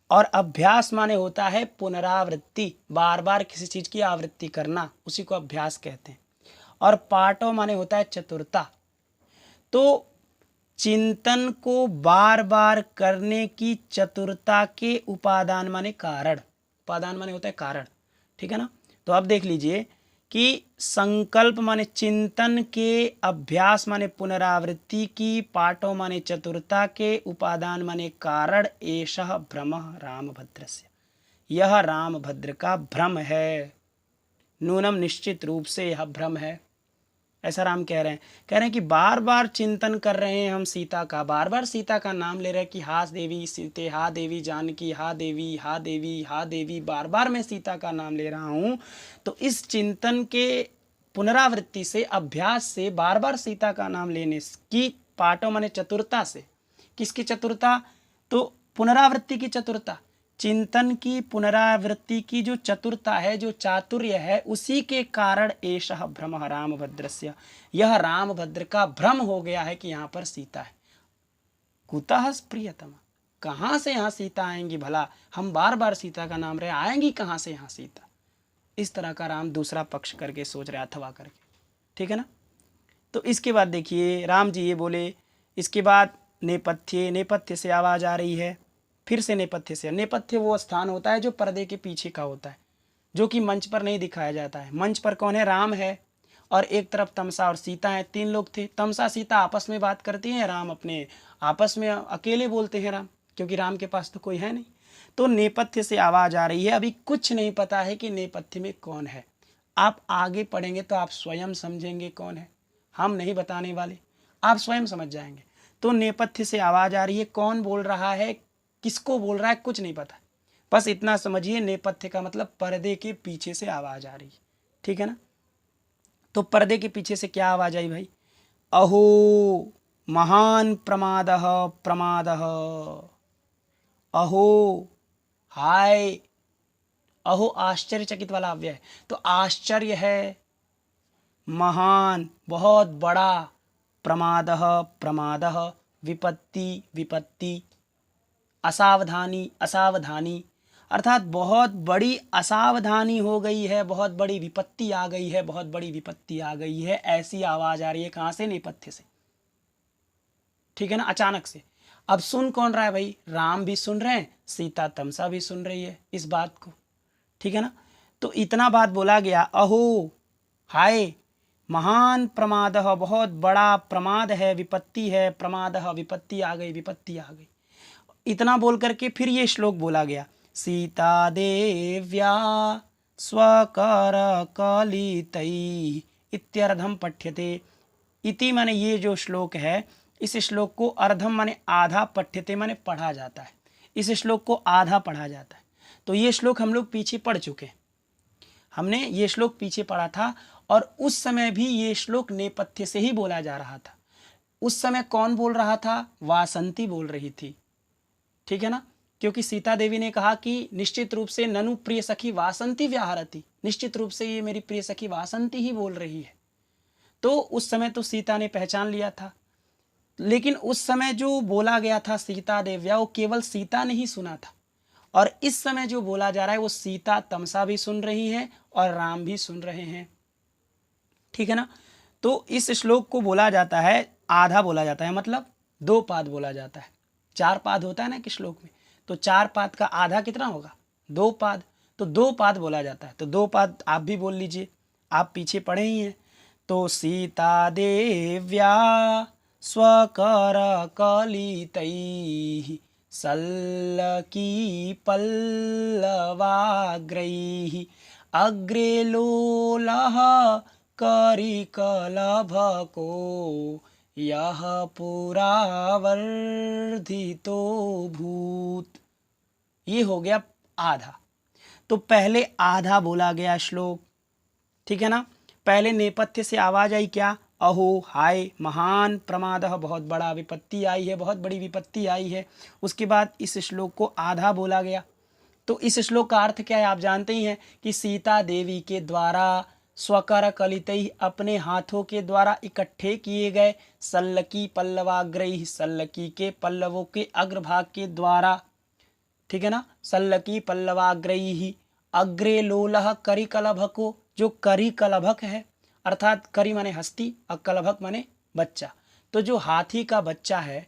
और अभ्यास माने होता है पुनरावृत्ति, बार बार किसी चीज की आवृत्ति करना, उसी को अभ्यास कहते हैं। और पाठो माने होता है चतुरता। तो चिंतन को बार बार करने की चतुरता के उपादान माने कारण, उपादान माने होता है कारण। ठीक है ना। तो अब देख लीजिए कि संकल्प माने चिंतन के, अभ्यास माने पुनरावृत्ति की, पाठो माने चतुरता के, उपादान माने कारण, एषः भ्रमः रामभद्रस्य, यह रामभद्र का भ्रम है। नूनम, निश्चित रूप से यह भ्रम है, ऐसा राम कह रहे हैं कि बार बार चिंतन कर रहे हैं हम सीता का, बार बार सीता का नाम ले रहे हैं कि हा देवी सीते, हा देवी जानकी, हा देवी, हा देवी, हा देवी, बार बार मैं सीता का नाम ले रहा हूँ। तो इस चिंतन के पुनरावृत्ति से, अभ्यास से, बार बार सीता का नाम लेने की, पाठों माने चतुरता से, किसकी चतुरता? तो पुनरावृत्ति की चतुरता। चिंतन की पुनरावृत्ति की जो चतुरता है, जो चातुर्य है, उसी के कारण एषः भ्रमः रामभद्रस्य, यह रामभद्र का भ्रम हो गया है कि यहाँ पर सीता है। कुतः प्रियतमा, कहाँ से यहाँ सीता आएंगी भला, हम बार बार सीता का नाम रहे, आएंगी कहाँ से यहाँ सीता। इस तरह का राम दूसरा पक्ष करके सोच रहे, अथवा करके, ठीक है ना। तो इसके बाद देखिए राम जी ये बोले, इसके बाद नेपथ्य से आवाज़ आ रही है, फिर से नेपथ्य से। नेपथ्य वो स्थान होता है जो पर्दे के पीछे का होता है, जो कि मंच पर नहीं दिखाया जाता है। मंच पर कौन है, राम है, और एक तरफ तमसा और सीता है, 3 लोग थे। तमसा सीता आपस में बात करती हैं, राम अपने आपस में अकेले बोलते हैं राम, क्योंकि राम के पास तो कोई है नहीं। तो नेपथ्य से आवाज़ आ रही है, अभी कुछ नहीं पता है कि नेपथ्य में कौन है। आप आगे पढ़ेंगे तो आप स्वयं समझेंगे कौन है, हम नहीं बताने वाले, आप स्वयं समझ जाएंगे। तो नेपथ्य से आवाज़ आ रही है, कौन बोल रहा है, किसको बोल रहा है, कुछ नहीं पता, बस इतना समझिए नेपथ्य का मतलब पर्दे के पीछे से आवाज़ आ रही है, ठीक है ना। तो पर्दे के पीछे से क्या आवाज़ आई भाई, अहो महान प्रमादः प्रमादः, अहो, हाय, अहो आश्चर्यचकित वाला अव्यय है, तो आश्चर्य है, महान बहुत बड़ा, प्रमादः प्रमादः, विपत्ति विपत्ति, असावधानी असावधानी, अर्थात बहुत बड़ी असावधानी हो गई है, बहुत बड़ी विपत्ति आ गई है, बहुत बड़ी विपत्ति आ गई है, ऐसी आवाज़ आ रही है। कहाँ से, नेपथ्य से, ठीक है ना, अचानक से। अब सुन कौन रहा है भाई, राम भी सुन रहे हैं, सीता तमसा भी सुन रही है इस बात को, ठीक है ना। तो इतना बात बोला गया, अहो, हाय, महान प्रमादः, बहुत बड़ा प्रमाद है, विपत्ति है, प्रमादः विपत्ति आ गई, विपत्ति आ गई। इतना बोल करके फिर ये श्लोक बोला गया, सीता देव्या स्वकर कलितैः इत्यर्धम पठ्यते। इति माने ये जो श्लोक है, इस श्लोक को अर्धम माने आधा, पठ्यते माने पढ़ा जाता है, इस श्लोक को आधा पढ़ा जाता है। तो ये श्लोक हम लोग पीछे पढ़ चुके हैं, हमने ये श्लोक पीछे पढ़ा था, और उस समय भी ये श्लोक नेपथ्य से ही बोला जा रहा था। उस समय कौन बोल रहा था, वासंती बोल रही थी, ठीक है ना, क्योंकि सीता देवी ने कहा कि निश्चित रूप से ननु प्रिय सखी वासंती व्याहरती, निश्चित रूप से ये मेरी प्रिय सखी वासंती ही बोल रही है। तो उस समय तो सीता ने पहचान लिया था, लेकिन उस समय जो बोला गया था सीता देव्या, वो केवल सीता ने ही सुना था, और इस समय जो बोला जा रहा है वो सीता तमसा भी सुन रही है और राम भी सुन रहे हैं, ठीक है ना। तो इस श्लोक को बोला जाता है, आधा बोला जाता है, मतलब 2 पाद बोला जाता है। 4 पाद होता है ना कि श्लोक में, तो 4 पाद का आधा कितना होगा, 2 पाद, तो 2 पाद बोला जाता है। तो 2 पाद आप भी बोल लीजिए, आप पीछे पढ़े ही हैं। तो सीता देव्या स्वकर कलितैः सल्लकी पल्लवाग्रैः अग्रे लोलः करिकलभको यह पुरावर्धितो भूत। ये हो गया आधा। तो पहले आधा बोला गया श्लोक, ठीक है ना। पहले नेपथ्य से आवाज आई क्या, अहो, हाय, महान प्रमादः, बहुत बड़ा विपत्ति आई है, बहुत बड़ी विपत्ति आई है। उसके बाद इस श्लोक को आधा बोला गया। तो इस श्लोक का अर्थ क्या है, आप जानते ही हैं कि सीता देवी के द्वारा स्वकर कलितैः, अपने हाथों के द्वारा इकट्ठे किए गए, सल्लकी पल्लवाग्रैः, सल्लकी के पल्लवों के अग्रभाग के द्वारा, ठीक है ना, सल्लकी पल्लवाग्रैः, अग्रे लोलः करिकलभको, जो करिकलभक है, अर्थात करी माने हस्ती और कलभक माने बच्चा। तो जो हाथी का बच्चा है,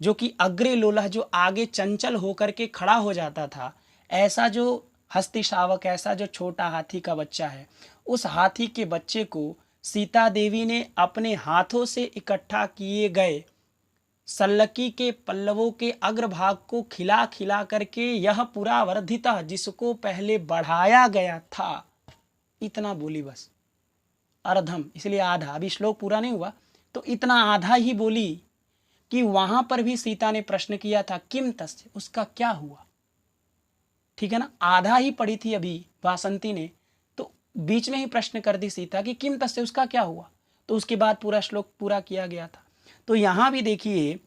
जो कि अग्रे लोलह, जो आगे चंचल होकर के खड़ा हो जाता था, ऐसा जो हस्ती शावक, ऐसा जो छोटा हाथी का बच्चा है, उस हाथी के बच्चे को सीता देवी ने अपने हाथों से इकट्ठा किए गए सल्लकी के पल्लवों के अग्रभाग को खिला खिला करके, यह पूरा वर्धिता, जिसको पहले बढ़ाया गया था, इतना बोली बस, अर्धम, इसलिए आधा। अभी श्लोक पूरा नहीं हुआ, तो इतना आधा ही बोली कि वहां पर भी सीता ने प्रश्न किया था, किम तस्य, उसका क्या हुआ, ठीक है ना। आधा ही पढ़ी थी अभी वासंती ने, तो बीच में ही प्रश्न कर दी सीता कि किम तस्य, उसका क्या हुआ। तो उसके बाद पूरा श्लोक पूरा किया गया था। तो यहां भी देखिए,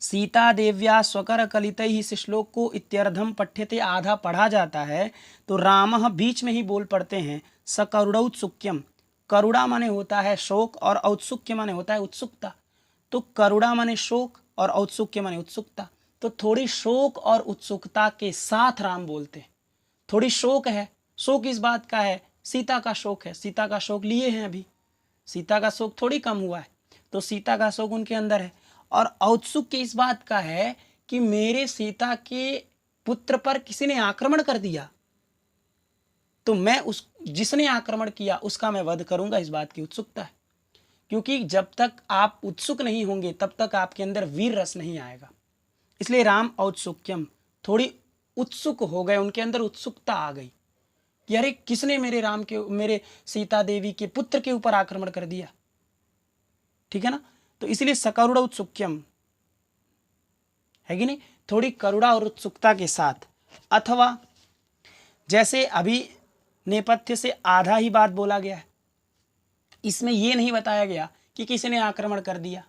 सीता देव्या स्वकर कलितैः इस श्लोक को इत्यर्धम पठ्यते आधा पढ़ा जाता है तो रामः बीच में ही बोल पड़ते हैं सकरुणौत्सुक्यम। करुणा माने होता है शोक और औत्सुक्य माने होता है उत्सुकता। तो करुणा माने शोक और औत्सुक्य माने उत्सुकता। तो थोड़ी शोक और उत्सुकता के साथ राम बोलते हैं। थोड़ी शोक है, शोक इस बात का है, सीता का शोक है, सीता का शोक लिए हैं अभी, सीता का शोक थोड़ी कम हुआ है, तो सीता का शोक उनके अंदर है। और औत्सुक्य इस बात का है कि मेरे सीता के पुत्र पर किसी ने आक्रमण कर दिया, तो मैं उस जिसने आक्रमण किया उसका मैं वध करूंगा, इस बात की उत्सुकता है। क्योंकि जब तक आप उत्सुक नहीं होंगे तब तक आपके अंदर वीर रस नहीं आएगा। इसलिए राम औत्सुक्यम, थोड़ी उत्सुक हो गए, उनके अंदर उत्सुकता आ गई कि अरे किसने मेरे सीता देवी के पुत्र के ऊपर आक्रमण कर दिया। ठीक है ना। तो इसलिए सकरुण उत्सुक्यम है कि नहीं, थोड़ी करुणा और उत्सुकता के साथ। अथवा जैसे अभी नेपथ्य से आधा ही बात बोला गया है, इसमें यह नहीं बताया गया कि किसी ने आक्रमण कर दिया।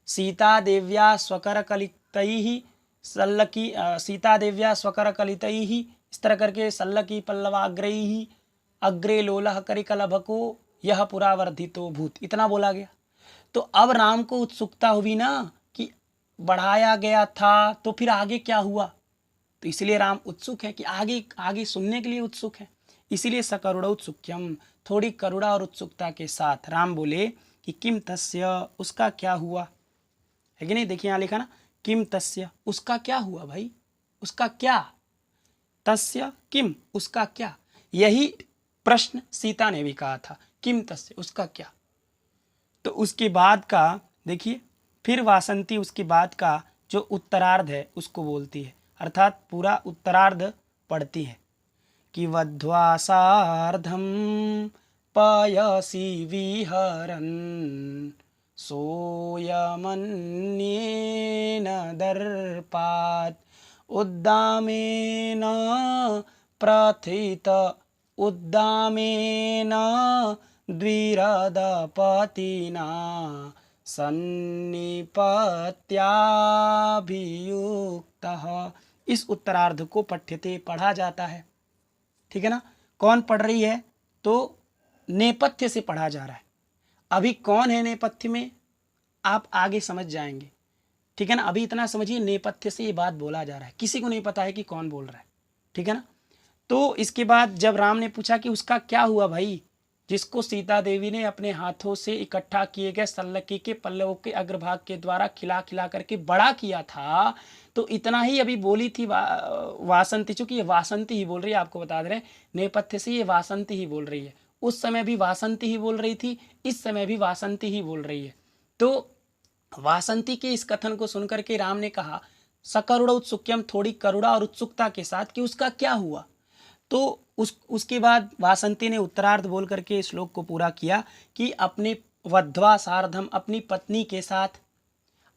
सीता देव्या स्वकर कलितैः सल्लकी, सीता देव्या स्वकर कलितैः, इस तरह करके सल्लकी पल्लवाग्रैः अग्रे लोलह करिकलभको यह पुरावर्धितो भूत, इतना बोला गया। तो अब राम को उत्सुकता हुई ना कि बढ़ाया गया था तो फिर आगे क्या हुआ, तो इसलिए राम उत्सुक है कि आगे आगे सुनने के लिए उत्सुक है। इसीलिए सकरुण उत्सुक्यम, थोड़ी करुणा और उत्सुकता के साथ राम बोले कि किम तस्य, उसका क्या हुआ, है कि नहीं। देखिए यहाँ लिखा ना, किम तस्य, उसका क्या हुआ भाई, उसका क्या, तस्य किम, उसका क्या। यही प्रश्न सीता ने भी कहा था, किम तस्य, उसका क्या। तो उसके बाद का देखिए, फिर वासंती उसके बाद का जो उत्तरार्ध है उसको बोलती है, अर्थात पूरा उत्तरार्ध पढ़ती है कि वध्वा सार्धम पयसी विहरन् सोयमन्येन दर्पात् उद्दामेन प्रथित उद्दामेन द्विरदपतिना सन्निपत्याभियुक्तः। इस उत्तरार्ध को पठ्यते, पढ़ा जाता है। ठीक है ना। कौन पढ़ रही है, तो नेपथ्य से पढ़ा जा रहा है। अभी कौन है नेपथ्य में, आप आगे समझ जाएंगे। ठीक है ना। अभी इतना समझिए, नेपथ्य से ये बात बोला जा रहा है, किसी को नहीं पता है कि कौन बोल रहा है। ठीक है ना। तो इसके बाद जब राम ने पूछा कि उसका क्या हुआ भाई, जिसको सीता देवी ने अपने हाथों से इकट्ठा किए गए सल्लकी के पल्लवों के अग्रभाग के द्वारा खिला खिला करके बड़ा किया था, तो इतना ही अभी बोली थी वासंती, चूंकि ये वासंती ही बोल रही है, आपको बता दे रहे हैं नेपथ्य से ये वासंती ही बोल रही है। उस समय भी वासंती ही बोल रही थी, इस समय भी वासंती ही बोल रही है। तो वासंती के इस कथन को सुनकर के राम ने कहा सकरुण उत्सुक्यम, थोड़ी करुणा और उत्सुकता के साथ, कि उसका क्या हुआ। तो उसके बाद वासंती ने उत्तरार्ध बोल करके श्लोक को पूरा किया कि अपने वध्वा सार्धम, अपनी पत्नी के साथ।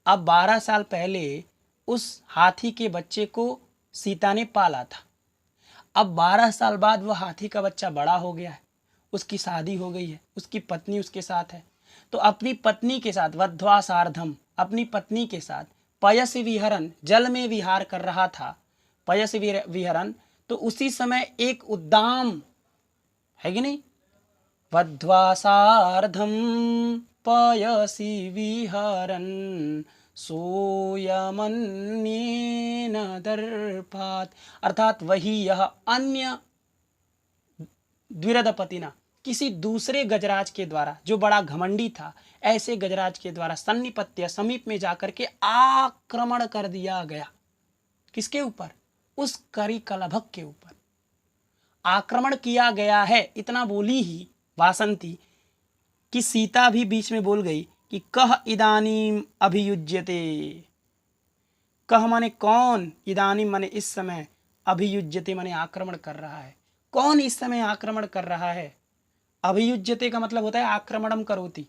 अब 12 साल पहले उस हाथी के बच्चे को सीता ने पाला था। अब 12 साल बाद वह हाथी का बच्चा बड़ा हो गया है, उसकी शादी हो गई है, उसकी पत्नी उसके साथ है। तो अपनी पत्नी के साथ वध्वा सार्धम, अपनी पत्नी के साथ पयस विहरन, जल में विहार कर रहा था, पयस विहरन। तो उसी समय एक उद्दाम है कि नहीं, वध्वा सार्धम पयसी विहरन सोयमन्येन दर्पात्, अर्थात वही यह अन्य द्विरदपतिना, किसी दूसरे गजराज के द्वारा, जो बड़ा घमंडी था, ऐसे गजराज के द्वारा सन्निपत्य, समीप में जाकर के आक्रमण कर दिया गया। किसके ऊपर, उस करिकलभक के ऊपर आक्रमण किया गया है। इतना बोली ही वासंती कि सीता भी बीच में बोल गई कि कह इदानीम अभियुज्यते। कह माने कौन, इदानीम माने इस समय, अभियुज्यते माने आक्रमण कर रहा है। कौन इस समय आक्रमण कर रहा है, अभियुज्यते का मतलब होता है आक्रमणम करोति।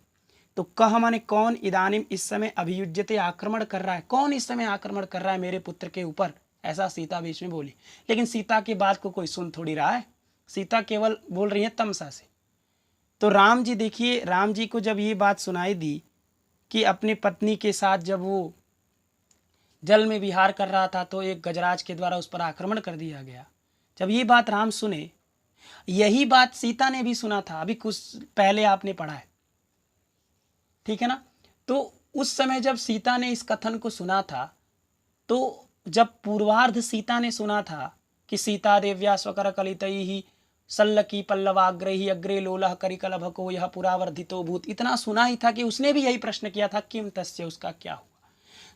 तो कह माने कौन, इदानीम इस समय, अभियुज्यते आक्रमण कर रहा है। कौन इस समय आक्रमण कर रहा है मेरे पुत्र के ऊपर, ऐसा सीता बीच में बोली। लेकिन सीता की बात को कोई सुन थोड़ी रहा है, सीता केवल बोल रही है तमसा से। तो राम जी देखिए, राम जी को जब ये बात सुनाई दी कि अपनी पत्नी के साथ जब वो जल में विहार कर रहा था तो एक गजराज के द्वारा उस पर आक्रमण कर दिया गया। जब ये बात राम सुने, यही बात सीता ने भी सुना था, अभी कुछ पहले आपने पढ़ा है, ठीक है ना। तो उस समय जब सीता ने इस कथन को सुना था, तो जब पूर्वार्ध सीता ने सुना था कि सीता देव्या स्वकर कलितैहि सल्लकी पल्लवाग्रही अग्रे लोलह करिकलभको यह पुरावर्धितो भूत, इतना सुना ही था कि उसने भी यही प्रश्न किया था, किम तस्य, उसका क्या हुआ।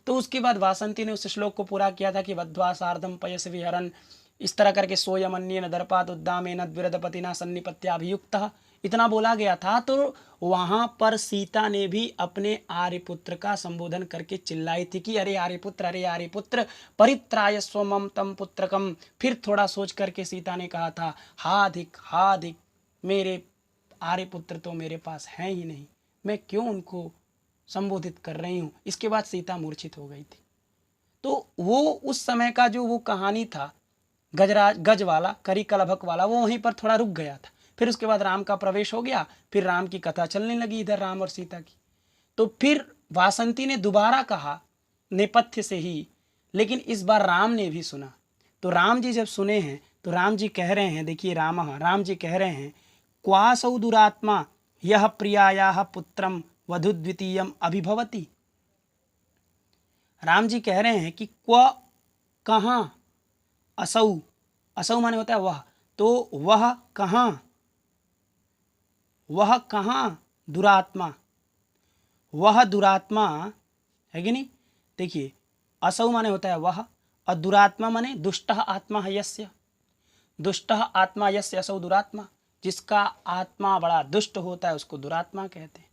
तो उसके बाद वासंती ने उस श्लोक को पूरा किया था कि बद्ध्वा सार्धम पयस विहरन, इस तरह करके सोयमन्येन दर्पात उद्दामेन द्विरदपतिना सन्निपत्याभियुक्तः, इतना बोला गया था। तो वहां पर सीता ने भी अपने आर्यपुत्र का संबोधन करके चिल्लाई थी कि अरे आर्यपुत्र परित्राय स्वमम तम पुत्रकम। फिर थोड़ा सोच करके सीता ने कहा था, हा अधिक, मेरे आर्यपुत्र तो मेरे पास हैं ही नहीं, मैं क्यों उनको संबोधित कर रही हूँ। इसके बाद सीता मूर्छित हो गई थी। तो वो उस समय का जो वो कहानी था गज वाला, करिकलभक वाला, वो वहीं पर थोड़ा रुक गया था। फिर उसके बाद राम का प्रवेश हो गया, फिर राम की कथा चलने लगी इधर राम और सीता की। तो फिर वासंती ने दोबारा कहा नेपथ्य से ही, लेकिन इस बार राम ने भी सुना। तो राम जी जब सुने हैं तो राम जी कह रहे हैं, देखिए राम जी कह रहे हैं, क्वासौ दुरात्मा यह प्रियायाः पुत्रम वधु द्वितीयम अभिभवति। राम जी कह रहे हैं कि क्व, कहाँ, असौ, असौ माने होता है वह, तो वह कहाँ दुरात्मा, वह दुरात्मा है कि नहीं। देखिए असौ माने होता है वह, और दुरात्मा माने दुष्टः आत्मा है यस्य, दुष्टः आत्मा यस्य असौ दुरात्मा, जिसका आत्मा बड़ा दुष्ट होता है उसको दुरात्मा कहते हैं।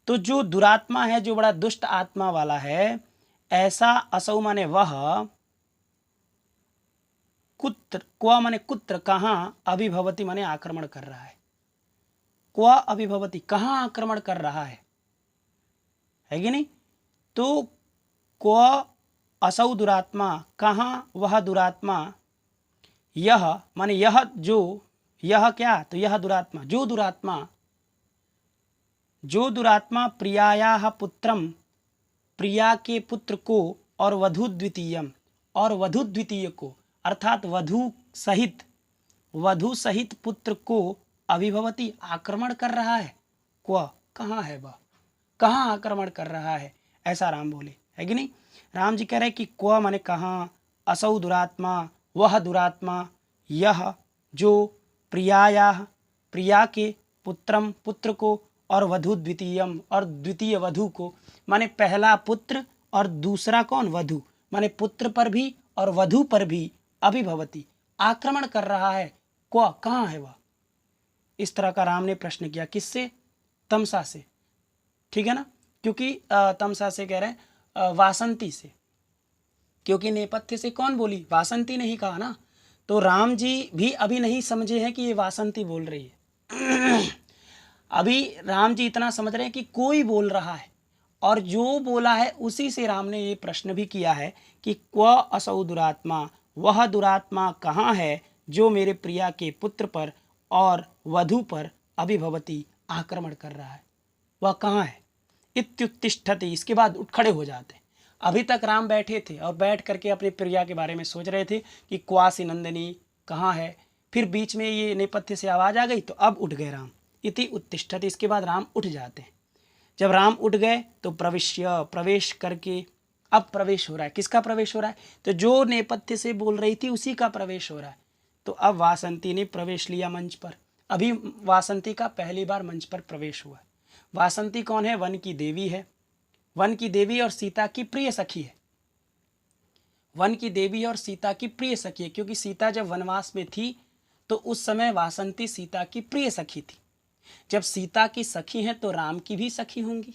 तो जो दुरात्मा है, जो बड़ा दुष्ट आत्मा वाला है, ऐसा असौ माने वह, कुत्र, क्व माने कुत्र, कहाँ, अभिभवति माने आक्रमण कर रहा है। क्व अभिभवति, कहाँ आक्रमण कर रहा है कि नहीं। तो क्व असौ दुरात्मा, कहाँ वह दुरात्मा, यह माने यह जो, यह क्या, तो यह दुरात्मा, जो दुरात्मा प्रियायाः पुत्रम, प्रिया के पुत्र को, और वधु द्वितीयम, और वधु द्वितीय को, अर्थात वधु सहित पुत्र को अभिभवती, आक्रमण कर रहा है। क्व, कहाँ है वह, कहाँ आक्रमण कर रहा है, ऐसा राम बोले, है कि नहीं। राम जी कह रहे कि क्व माने कहाँ, असौ दुरात्मा, वह दुरात्मा, यह जो प्रियायाः, प्रिया के पुत्रम, पुत्र को, और वधु द्वितीयम, और द्वितीय वधु को, माने पहला पुत्र और दूसरा कौन, वधु, माने पुत्र पर भी और वधु पर भी अभिभवती, आक्रमण कर रहा है। क्व, कहाँ है वह। इस तरह का राम ने प्रश्न किया, किससे, तमसा से, ठीक है ना, क्योंकि तमसा से कह रहे हैं वासंती से, क्योंकि नेपथ्य से कौन बोली, वासंती ने ही कहा ना। तो राम जी भी अभी नहीं समझे हैं कि ये वासंती बोल रही है अभी राम जी इतना समझ रहे हैं कि कोई बोल रहा है, और जो बोला है उसी से राम ने ये प्रश्न भी किया है कि क्व असौ दुरात्मा, वह दुरात्मा कहाँ है जो मेरे प्रिया के पुत्र पर और वधु पर अभिभवती, आक्रमण कर रहा है, वह कहाँ है। इत्युत्तिष्ठति, इसके बाद उठ खड़े हो जाते हैं। अभी तक राम बैठे थे और बैठ करके अपनी प्रिया के बारे में सोच रहे थे कि क्वासी नंदिनी कहाँ है। फिर बीच में ये नेपथ्य से आवाज़ आ गई तो अब उठ गए राम। इति उत्तिष्ठति, इसके बाद राम उठ जाते हैं। जब राम उठ गए तो प्रवेश करके, अब प्रवेश हो रहा है, किसका प्रवेश हो रहा है, तो जो नेपथ्य से बोल रही थी उसी का प्रवेश हो रहा है। तो अब वासंती ने प्रवेश लिया मंच पर। अभी वासंती का पहली बार मंच पर प्रवेश हुआ है। वासंती कौन है, वन की देवी है, वन की देवी और सीता की प्रिय सखी है, वन की देवी और सीता की प्रिय सखी है, क्योंकि सीता जब वनवास में थी तो उस समय वासंती सीता की प्रिय सखी थी। जब सीता की सखी हैं तो राम की भी सखी होंगी,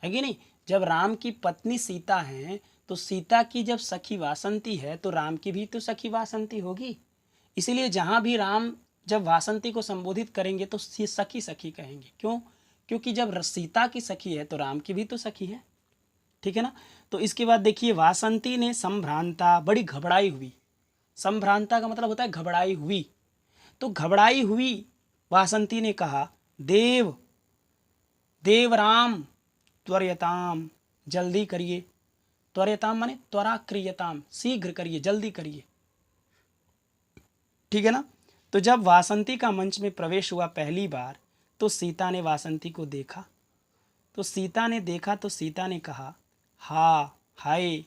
है कि नहीं। जब राम की पत्नी सीता है तो सीता की जब सखी वासंती है तो राम की भी तो सखी वासंती होगी। इसीलिए जहाँ भी राम जब वासंती को संबोधित करेंगे तो सखी सखी कहेंगे, क्यों, क्योंकि जब सीता की सखी है तो राम की भी तो सखी है, ठीक है ना। तो इसके बाद देखिए, वासंती ने संभ्रांता, बड़ी घबराई हुई, संभ्रांता का मतलब होता है घबराई हुई। तो घबराई हुई वासंती ने कहा, देव राम त्वरयताम, जल्दी करिए। त्वरताम माने त्वरा क्रियताम, शीघ्र करिए, जल्दी करिए। ठीक है ना। तो जब वासंती का मंच में प्रवेश हुआ पहली बार, तो सीता ने वासंती को देखा। तो सीता ने देखा तो सीता ने कहा, हा हाय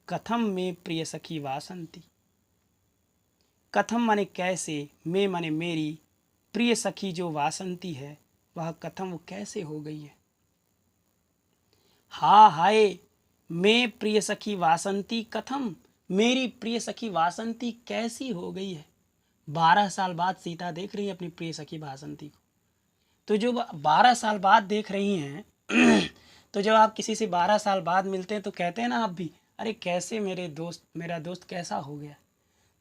कथम में प्रिय सखी वासंती। कथम माने कैसे, में माने मेरी, प्रिय सखी जो वासंती है वह कथम, वो कैसे हो गई है। हा हाय मैं प्रिय सखी वासंती कथम, मेरी प्रिय सखी वासंती कैसी हो गई है। 12 साल बाद सीता देख रही है अपनी प्रिय सखी वासंती को। तो जो 12 साल बाद देख रही हैं तो जब आप किसी से 12 साल बाद मिलते हैं तो कहते हैं ना आप भी, अरे कैसे मेरा दोस्त कैसा हो गया।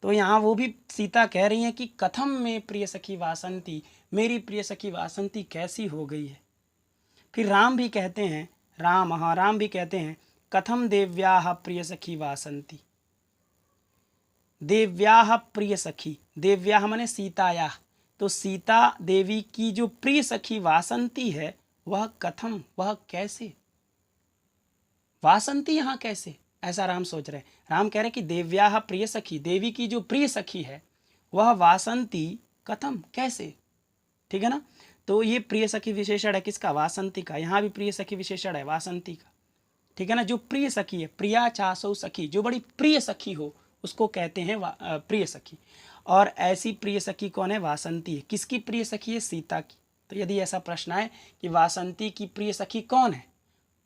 तो यहाँ वो भी सीता कह रही हैं कि कथम में प्रिय सखी वासंती, मेरी प्रिय सखी वासंती कैसी हो गई है। फिर राम भी कहते हैं, राम भी कहते हैं, कथम देव्याः प्रिय सखी वासंती। देव्याः प्रिय सखी, देव्याः माने सीतायाः, तो सीता देवी की जो प्रिय सखी वासंती है वह कथम, वह कैसे। वासंती यहाँ कैसे, ऐसा राम सोच रहे हैं। राम कह रहे कि देव्याः प्रिय सखी, देवी की जो प्रिय सखी है वह वासंती कथम, कैसे। ठीक है ना। तो ये प्रिय सखी विशेषण है किसका, वासंती का। यहाँ भी प्रिय सखी विशेषण है वासंती का। ठीक है ना। जो प्रिय सखी है, प्रिया चासो सखी, जो बड़ी प्रिय सखी हो उसको कहते हैं प्रिय सखी। और ऐसी प्रिय सखी कौन है, वासंती है। किसकी प्रिय सखी है, सीता की। तो यदि ऐसा प्रश्न आए कि वासंती की प्रिय सखी कौन है,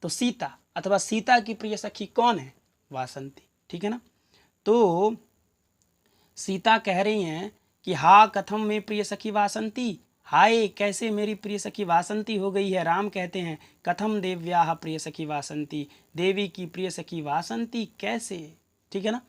तो सीता, अथवा सीता की प्रिय सखी कौन है, वासंती। ठीक है ना। तो सीता कह रही हैं कि हा कथम में प्रिय सखी वासंती, हाय कैसे मेरी प्रिय सखी वासंती हो गई है। राम कहते हैं कथम देव्याः प्रिय सखी वासंती, देवी की प्रिय सखी वासंती कैसे। ठीक है ना।